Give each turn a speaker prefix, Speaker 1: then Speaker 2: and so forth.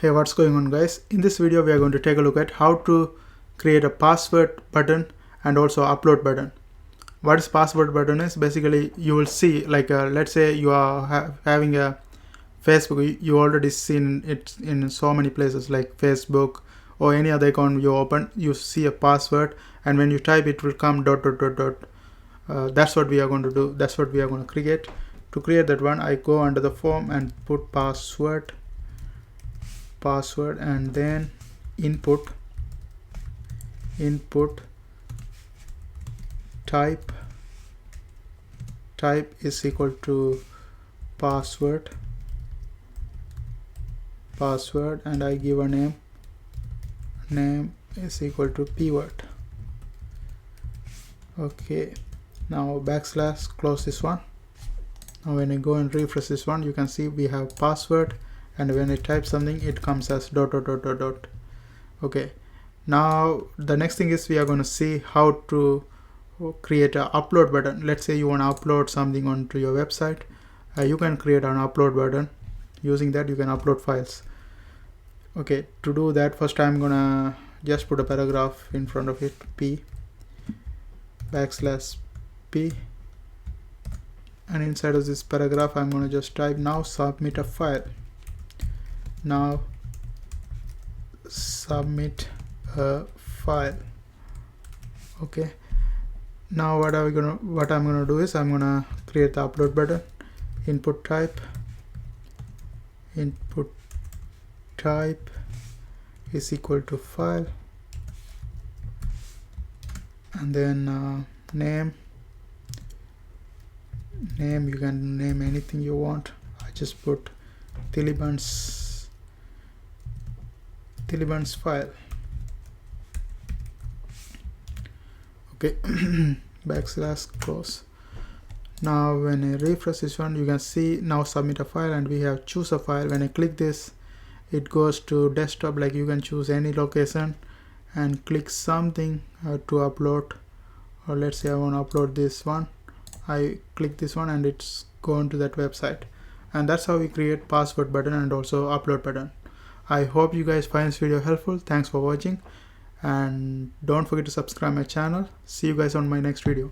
Speaker 1: Hey, what's going on guys? In this video we are going to take a look at how to create a password button and also upload button. What is password button is basically you will see like let's say you are having a Facebook, you already seen it in so many places like Facebook or any other account you open, you see a password and when you type it will come ... That's what we are going to do. That's what we are going to create. To create that one, I go under the form and put password and then input type is equal to password and I give a name is equal to pivot. Okay, now backslash, close this one. Now when I go and refresh this one, you can see we have password, and when I type something it comes as ... Okay, now the next thing is we are going to see how to create an upload button. Let's say you want to upload something onto your website. You can create an upload button. Using that you can upload files. Okay, to do that, first I'm gonna just put a paragraph in front of it, p backslash p, and inside of this paragraph I'm gonna just type now submit a file. Now submit a file. Okay, now what I'm gonna do is I'm gonna create the upload button. Input type is equal to file, and then name you can name anything you want. I just put Taliban's file. Okay, backslash, close. Now when I refresh this one, you can see now submit a file and we have choose a file. When I click this, it goes to desktop. Like you can choose any location and click something to upload, or let's say I want to upload this one. I click this one and it's gone to that website. And that's how we create password button and also upload button. I hope you guys find this video helpful. Thanks for watching, and don't forget to subscribe my channel. See you guys on my next video.